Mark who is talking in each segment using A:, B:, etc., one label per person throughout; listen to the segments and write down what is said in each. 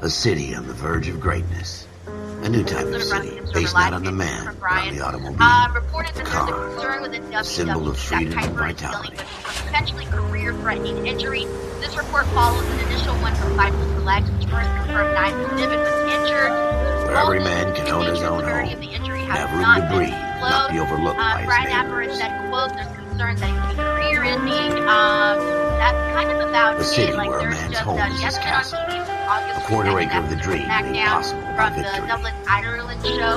A: A city on the verge of greatness. A new type of city, based not on the man, but on the automobile.
B: Reported that there's a concern with a
A: symbol of freedom and
B: Kuiper is
A: vitality.
B: dealing with a potentially career-threatening injury. This report follows an initial one from 5 Select, which first confirmed 9 Niven was injured.
A: Where every man can own his own home, and have room to breathe, not be overlooked by his
B: Brian
A: neighbors.
B: Apper said, quote, there's concerns that it could be career-ending. That's kind of about
A: A city
B: it. Like,
A: where a
B: there's
A: man's
B: just
A: home is his
B: yesterday on
A: castle.
B: TV from August
A: A quarter
B: 2nd,
A: acre of the dream made
B: SmackDown
A: possible by
B: from the
A: victory.
B: Dublin Ireland show,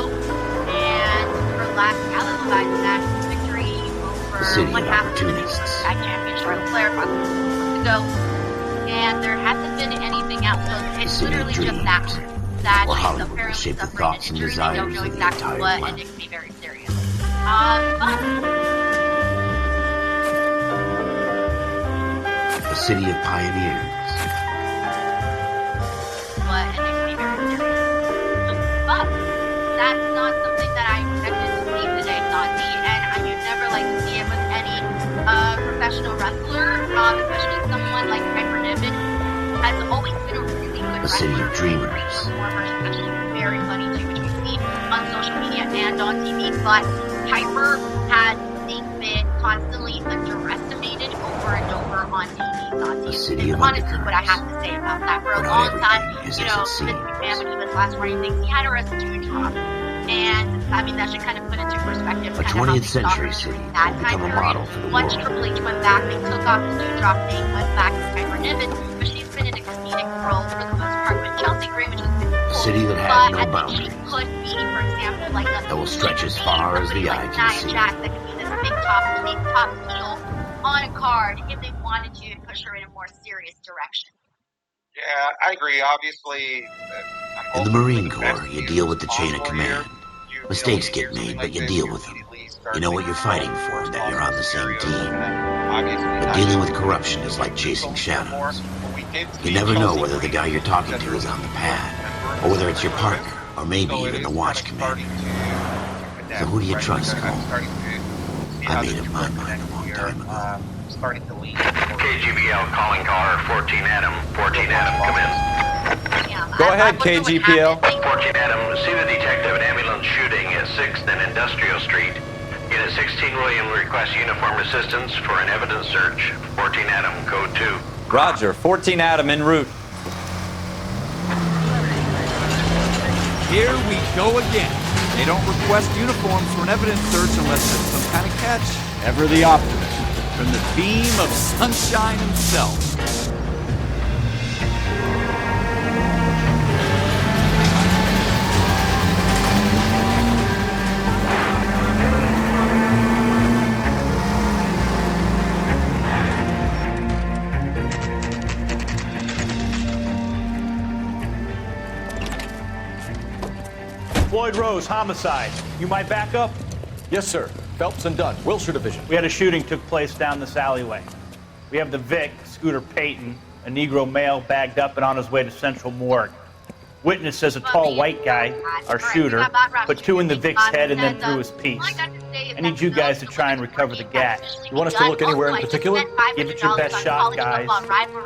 B: and her last televised match was victory over
A: A city
B: one
A: of
B: half of the
A: opportunists.
B: tag champion Charlotte Flair about 6 months ago, and there hasn't been anything else. So it's
A: city of
B: literally just
A: dreams.
B: that. That
A: Or
B: she's
A: Hollywood will
B: apparently
A: shape the
B: suffering
A: thoughts
B: an
A: and
B: injury. They don't
A: desires
B: know
A: of the
B: exactly
A: entire
B: what, and
A: planet.
B: it can be very serious. But
A: A city of pioneers.
B: and it can be very serious. But that's not something that I expected to see today, Santi, and you'd never like to see it with any professional wrestler, especially someone like Piper Niven, has always been a really good
A: A city
B: wrestler,
A: of dreamers.
B: performer, especially very funny too, which we see on social media and on TV. But Piper has been constantly underestimated over and over on TV.
A: A city of
B: Honestly,
A: undercurrents.
B: what I have to say about that. For a
A: But not
B: long time,
A: everything is
B: you
A: as
B: know,
A: it
B: Vince
A: seems.
B: McMahon, when he was last running things, he had her as a two drop. And I mean, that should kind of put into perspective
A: A
B: kind of how
A: 20th
B: they saw her
A: century city
B: during that
A: will become
B: time
A: a
B: period.
A: model for the
B: Once
A: world.
B: Triple H went back, they took off the two drop thing, went back to Piper Niven, but she's been in a comedic role for the most part with Chelsea Green, which is cool.
A: A city that has
B: But
A: no
B: I think
A: boundaries.
B: she could be, for example, like a
A: That will stretch as far as the eye
B: like
A: can
B: Nia
A: see.
B: Jax, that could be this big top heel on a card if they wanted to and push her in a more serious direction.
C: Yeah, I agree. Obviously,
A: In the Marine Corps, you deal with the chain of command. Mistakes get made, but you deal with them. You know what you're fighting for, and that you're on the same team. But dealing with corruption is like chasing shadows. You never know whether the guy you're talking to is on the pad, or whether it's your partner, or maybe even the watch commander. So who do you trust, Cole? I made up my mind a long time ago.
C: Starting to lean.
D: KGPL calling caller 14 Adam. 14 Adam, come in.
B: Yeah,
E: Go ahead,
B: I wonder what
E: KGPL.
B: happened.
D: 14 Adam, see the detective, an ambulance shooting at 6th and Industrial Street. Unit 16 William requests uniform assistance for an evidence search. 14 Adam, code 2.
E: Roger, 14 Adam en route.
F: Here we go again. They don't request uniforms for an evidence search unless there's some kind of catch. Ever the optimist. From the beam of sunshine himself.
G: Floyd Rose, homicide. You might back up?
H: Yes, sir. Phelps and Dunn, Wilshire Division.
G: We had a shooting took place down this alleyway. We have the Vic, Scooter Payton, a Negro male bagged up and on his way to Central Morgue. Witness says a tall white guy, our shooter, put two in the Vic's head and then threw his piece. I need you guys to try and recover the gat.
H: You want us to look anywhere in particular?
G: Give it your best shot, guys.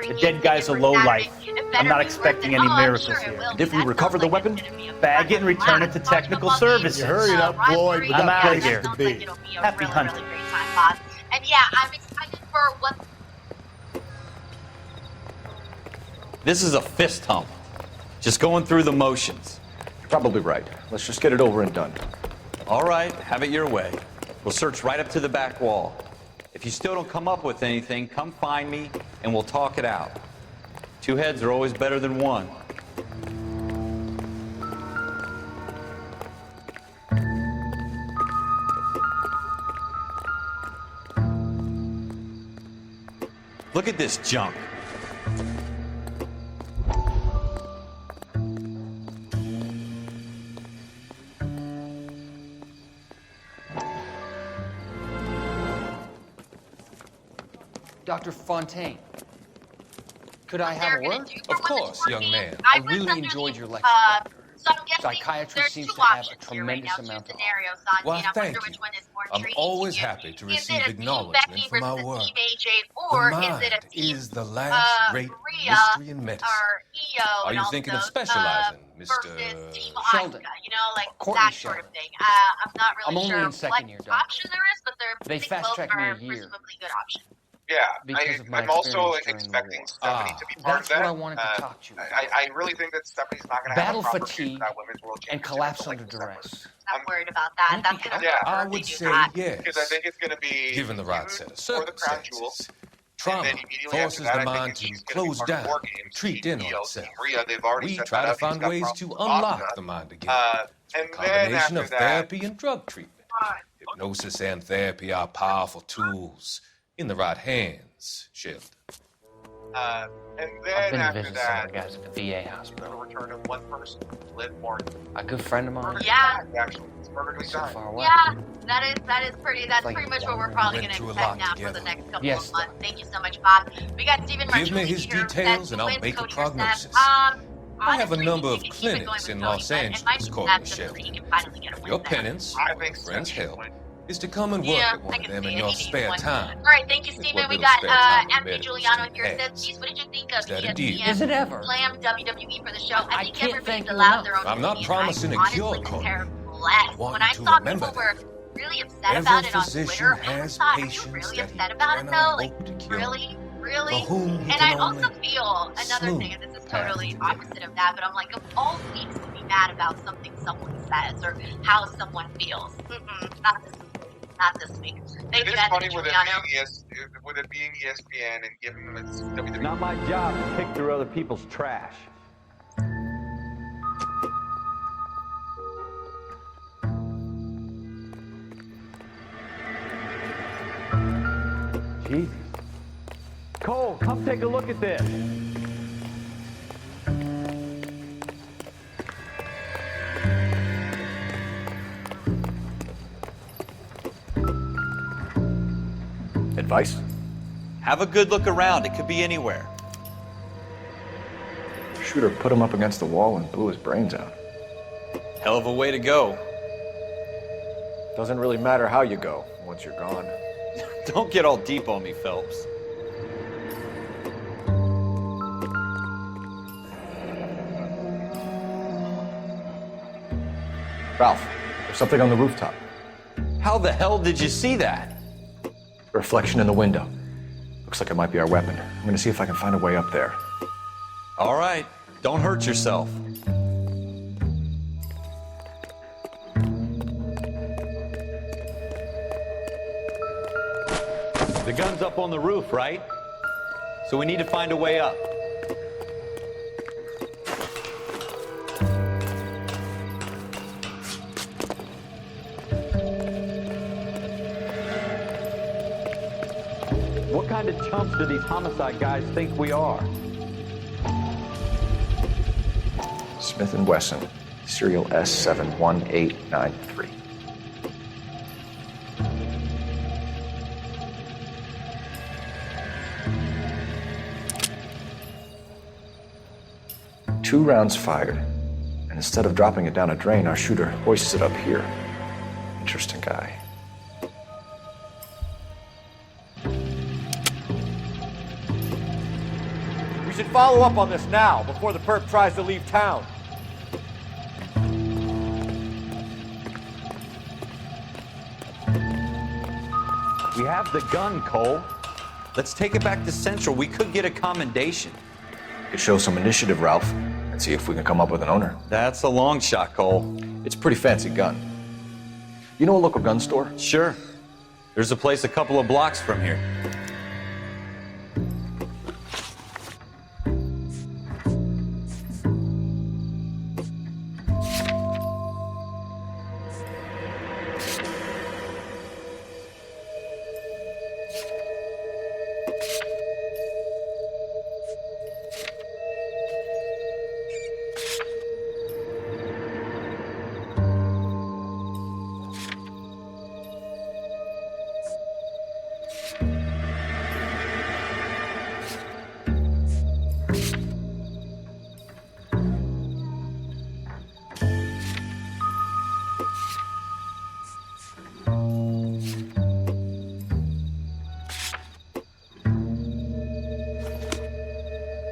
G: The dead guy's a lowlife. I'm not expecting any miracles here.
H: And if we recover the weapon?
G: Bag it and return it to technical services.
H: You hurry it up, Floyd. We
G: I'm
H: got
G: out of
H: places
G: here.
H: to be.
G: Happy hunting.
B: And yeah, I'm excited for what.
E: This is a fist hump. Just going through the motions.
H: You're probably right. Let's just get it over and done.
E: All right, have it your way. We'll search right up to the back wall. If you still don't come up with anything, come find me and we'll talk it out. Two heads are always better than one. Look at this junk.
I: Dr. Fontaine, could I have a word?
H: Of course, young man.
I: I really enjoyed your lecture.
B: So I'm guessing
I: Psychiatry
B: there's
I: seems
B: two
I: to have a
B: options here right
I: tremendous
B: now,
I: amount
B: two
I: to
B: scenarios,
J: Well,
B: Santi, and I
J: thank
B: wonder which
J: you.
B: one is more
J: I'm
B: intriguing
J: always
B: to you.
J: happy to
B: Is
J: receive
B: it a Team
J: acknowledgement
B: Becky
J: for
B: versus
J: my
B: a
J: work.
B: Team AJ,
J: The
B: or is it a
J: mind
B: Team
J: is the last great
B: Rhea
J: mystery in medicine.
B: or EO
J: Are
B: and
J: you
B: all
J: thinking of
B: those
J: specializing, Mr.
B: versus Team
I: Sheldon.
B: Asuka, you know, like
I: Courtney
B: that sort of
I: Sheldon.
B: thing. I'm not
I: I'm
B: really
I: only
B: sure
I: in
B: what
I: second year, Doc.
B: option there is, but I
I: They
B: think both
I: fast-tracked me
B: are
I: a year.
B: presumably good options.
C: Yeah,
I: Because of my
C: I'm also
I: experience during the
C: expecting
I: war.
C: Stephanie to be part
I: That's
C: of that.
I: what I wanted to talk to you about.
C: I really think that Stephanie's not going to have
I: Battle
C: a proper
I: fatigue
C: for that women's world
I: and
C: championship
I: collapse
C: until, like,
I: under
C: December.
I: duress.
B: I'm worried about that.
I: Won't
B: That's
I: be
B: going to
C: helpful.
J: I
B: hurt
J: would
B: to do
J: say
B: that.
C: Because I
J: yes,
C: think it's going to be
J: given the right set
C: feud
J: of
C: for the crown jewel.
J: circumstances.
C: And
J: Trauma
C: then immediately after
J: forces
C: that,
J: the
C: I think
J: mind
C: that
J: to
C: she's gonna be
J: close
C: part of
J: down,
C: War Games,
J: retreat
C: Team
J: in on
C: EO,
J: itself.
C: Team Rhea, they've already
J: We
C: set
J: try
C: that
J: to
C: up. He's
J: find
C: got
J: ways
C: problems
J: to
C: with
J: unlock
C: Asuka.
J: the mind again.
C: And
J: A
C: then
J: combination
C: after
J: of
C: that,
J: therapy and drug treatment. Hypnosis and therapy are powerful tools in the right hands, Sheldon.
C: and
I: I've
C: then
I: been to
C: after
I: visit some of
C: that,
I: the guys at the VA
C: the
I: hospital.
C: return of one person, Liv Morgan.
I: A good friend of mine.
B: Yeah.
C: Actually, it's perfectly
I: So
C: fine.
I: far away.
B: Yeah, that's pretty. That's
I: like
B: pretty much what we're probably
J: went
B: going to
J: through a
B: expect
J: lot
B: now
J: together.
B: for the next couple
I: Yes,
B: of months. Thank you so much, Bob. We got Stephen
J: Give me
B: Marchulli
J: his
B: here,
J: details
B: that's
J: and I'll
B: wins
J: make a
B: Cody Yourself.
J: prognosis.
B: I
J: have a number of clinics in Los Angeles, Courtney Sheldon. Your penance,
C: I
J: or
C: think
J: a friend's
C: Stephanie
J: help,
C: wins.
J: is to come and work
B: Yeah,
J: at one
B: I
J: of
B: can
J: them
B: see
J: in
B: it.
J: your
B: He needs
J: spare
B: one.
J: time.
B: All right, thank you,
J: With
B: Stephen.
J: what
B: We
J: little
B: got
J: spare time the
B: Anthony
J: medical
B: Giuliano
J: student
B: here. Says,
J: has.
B: geez, what did you think of
J: Is that a deal?
I: Is it ever?
B: Slam WWE for the show? I
I: I
B: think
I: can't
B: everybody's
I: thank you
B: allowed
I: enough.
B: their own
J: I'm not
B: opinion.
J: promising a
B: I
J: cure,
B: honestly
J: Courtney.
B: compare less.
J: want
B: When
J: you
B: I
J: to
B: saw
J: remember
B: people were
J: that.
B: really upset
J: Every
B: about it on
J: physician
B: Twitter, I
J: has
B: thought, are you
J: patients
B: really
J: that he
B: upset about it
J: cannot
B: though? Like,
J: hope to cure.
B: really?
J: For whom he
B: And
J: can
B: I also
J: only
B: feel another thing, and this is totally opposite of that, but I'm like, of all weeks to be mad about something someone says or how someone feels. Not this week. Not this week. Thank
C: It
B: you,
C: is
B: Anthony
C: funny with
B: Giuliano.
C: it being ESPN and giving them its WWE.
E: Not my job to pick through other people's trash. Jesus. Cole, come take a look at this.
H: Advice?
E: Have a good look around. It could be anywhere.
H: Shooter put him up against the wall and blew his brains out.
E: Hell of a way to go.
H: Doesn't really matter how you go once you're gone.
E: Don't get all deep on me, Phelps.
H: Ralph, there's something on the rooftop.
E: How the hell did you see that?
H: A reflection in the window. Looks like it might be our weapon. I'm gonna see if I can find a way up there.
E: All right, don't hurt yourself. The gun's up on the roof, right? So we need to find a way up. What kind of chumps do these homicide guys think we are?
H: Smith & Wesson, serial S71893. Two rounds fired, and instead of dropping it down a drain, our shooter hoists it up here. Interesting guy.
F: We should follow up on this now, before the perp tries to leave town.
E: We have the gun, Cole. Let's take it back to Central. We could get a commendation.
H: Could show some initiative, Ralph, and see if we can come up with an owner.
E: That's a long shot, Cole.
H: It's a pretty fancy gun. You know a local gun store?
E: Sure. There's a place a couple of blocks from here.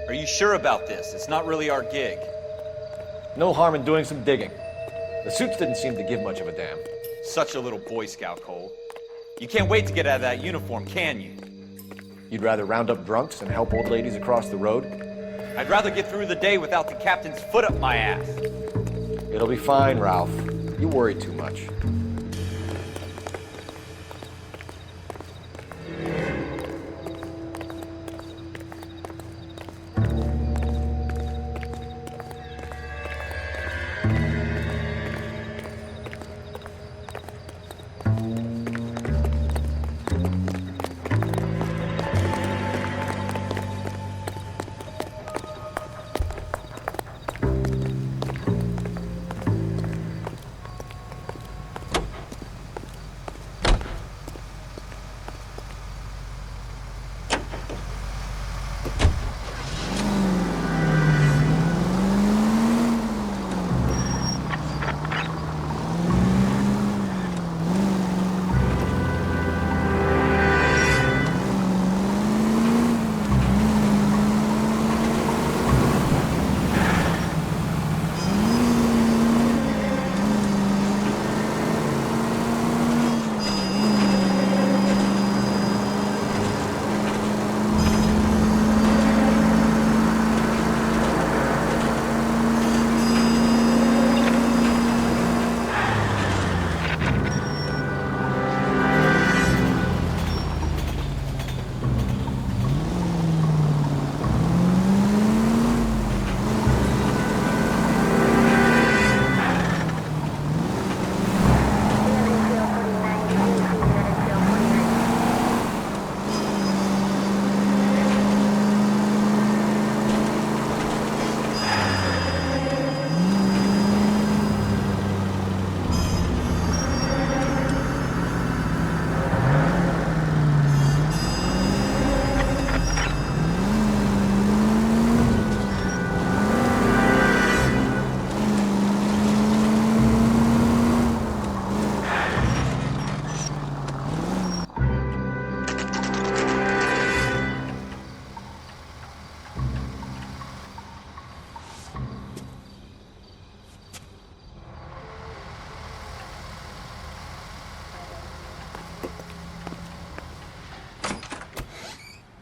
E: Are you sure about this? It's not really our gig.
H: No harm in doing some digging. The suits didn't seem to give much of a damn.
E: Such a little Boy Scout, Cole. You can't wait to get out of that uniform, can you?
H: You'd rather round up drunks and help old ladies across the road?
E: I'd rather get through the day without the captain's foot up my ass.
H: It'll be fine, Ralph. You worry too much.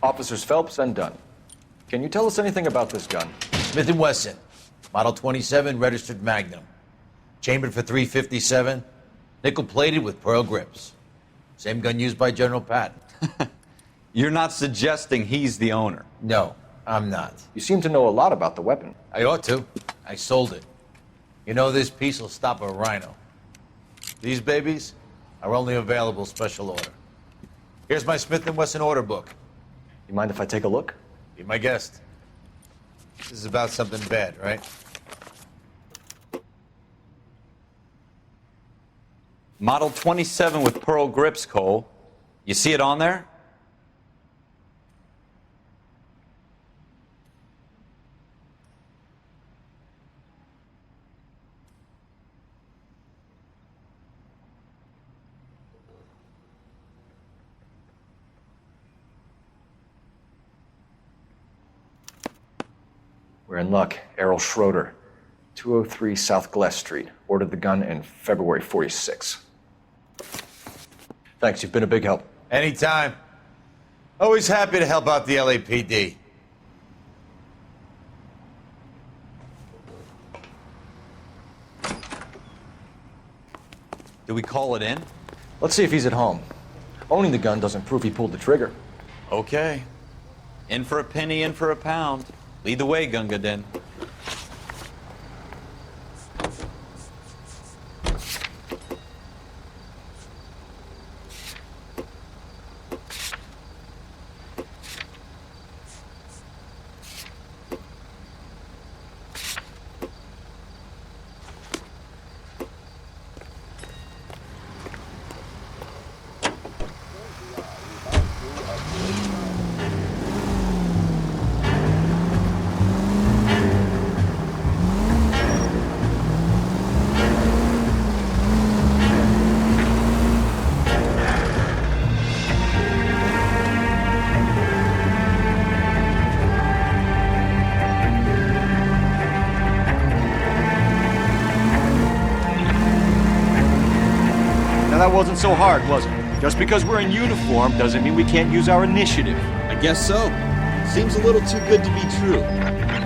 H: Officers Phelps and Dunn. Can you tell us anything about this gun?
K: Smith & Wesson, Model 27, registered Magnum. Chambered for .357, nickel-plated with pearl grips. Same gun used by General Patton.
E: You're not suggesting he's the owner?
K: No, I'm not.
H: You seem to know a lot about the weapon.
K: I ought to. I sold it. You know, this piece will stop a rhino. These babies are only available special order. Here's my Smith & Wesson order book.
H: You mind if I take a look?
K: Be my guest. This is about something bad, right?
E: Model 27 with pearl grips, Cole. You see it on there?
H: We're in luck. Errol Schroeder, 203 South Glass Street. Ordered the gun in February '46. Thanks, you've been a big help.
K: Anytime. Always happy to help out the LAPD.
E: Do we call it in?
H: Let's see if he's at home. Owning the gun doesn't prove he pulled the trigger.
E: Okay. In for a penny, in for a pound. Lead the way, Gunga Din.
H: that wasn't so hard, was it? Just because we're in uniform doesn't mean we can't use our initiative.
F: I guess so. Seems a little too good to be true.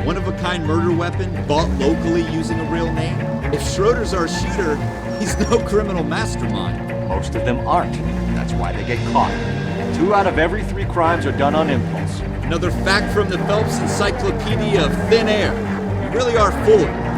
F: One-of-a-kind murder weapon bought locally using a real name? If Schroeder's our shooter, he's no criminal mastermind.
H: Most of them aren't. That's why they get caught. 2 out of every 3 crimes are done on impulse.
F: Another fact from the Phelps Encyclopedia of Thin Air. You really are full of it.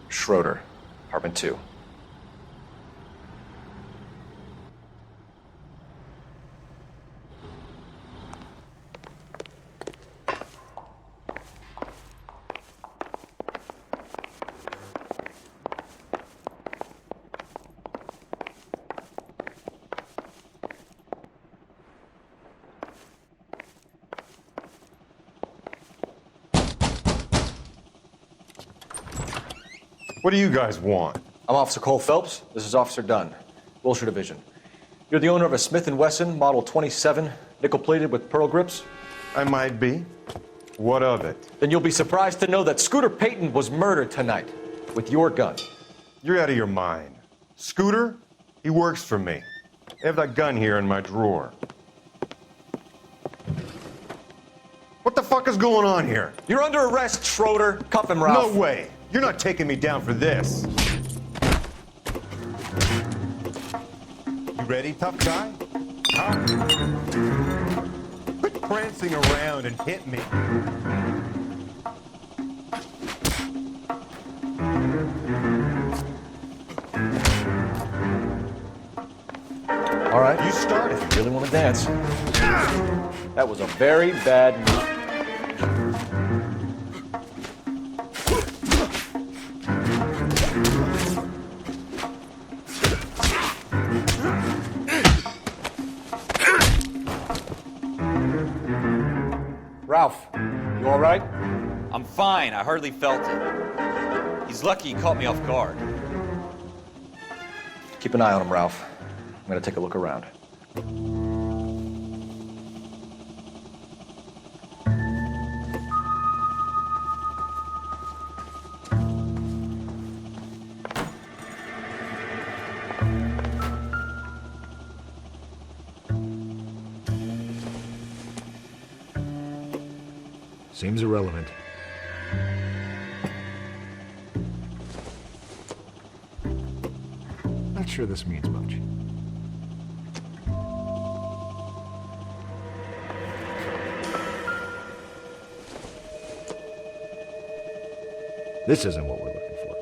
H: Schroeder, apartment 2.
L: What do you guys want?
H: I'm Officer Cole Phelps. This is Officer Dunn, Wilshire Division. You're the owner of a Smith & Wesson Model 27, nickel-plated with pearl grips?
L: I might be. What of it?
H: Then you'll be surprised to know that Scooter Payton was murdered tonight with your gun.
L: You're out of your mind. Scooter? He works for me. I have that gun here in my drawer. What the fuck is going on here?
H: You're under arrest, Schroeder. Cuff him, Ralph.
L: No way. You're not taking me down for this. You ready, tough guy? Huh? Quit prancing around and hit me.
H: All right.
L: You started.
H: You really want to dance? That was a very bad move. Ralph, you all right?
E: I'm fine. I hardly felt it. He's lucky he caught me off guard.
H: Keep an eye on him, Ralph. I'm going to take a look around.
F: Seems irrelevant. Not sure this means much. This isn't what we're looking for.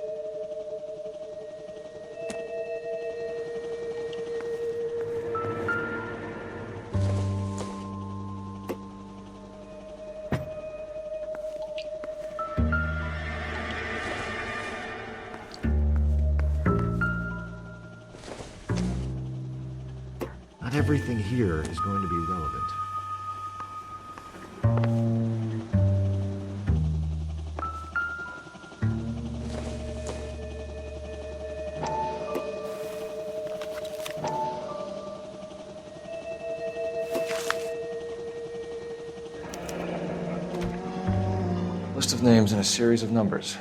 F: Not everything here is going to be relevant.
H: List of names and a series of numbers.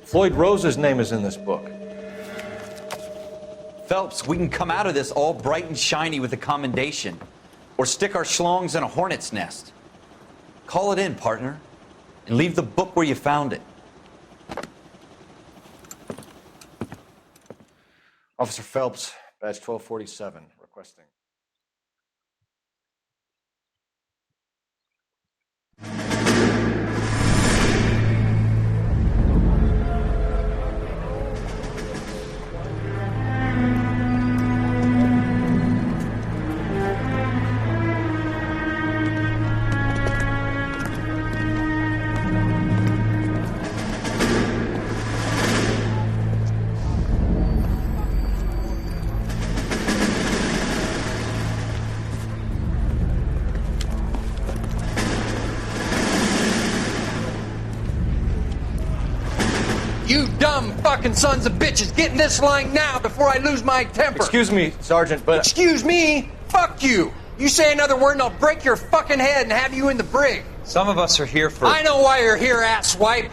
H: Floyd Rose's name is in this book.
E: Phelps, we can come out of this all bright and shiny with a commendation. Or stick our schlongs in a hornet's nest. Call it in, partner. And leave the book where you found it.
H: Officer Phelps, badge 1247, requesting.
I: You dumb fucking sons of bitches, get in this line now before I lose my temper.
H: Excuse me, Sergeant, but...
I: Excuse me? Fuck you. You say another word and I'll break your fucking head and have you in the brig.
E: Some of us are here for...
I: I know why you're here, asswipe.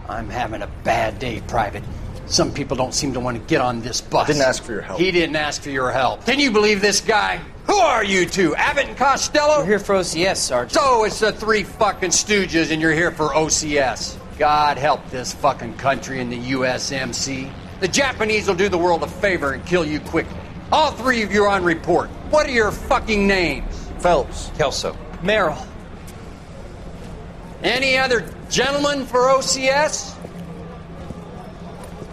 I: I'm having a bad day, Private. Some people don't seem to want to get on this bus.
H: I didn't ask for your help.
I: He didn't ask for your help. Can you believe this guy? Who are you two? Abbott and Costello?
M: We're here for OCS, Sergeant.
I: So it's the three fucking stooges and you're here for OCS. God help this fucking country and the USMC. The Japanese will do the world a favor and kill you quickly. All three of you are on report. What are your fucking names?
H: Phelps.
E: Kelso.
M: Merrill.
I: Any other gentlemen for OCS?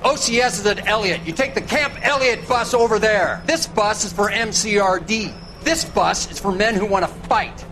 I: OCS is at Elliott. You take the Camp Elliott bus over there. This bus is for MCRD. This bus is for men who want to fight.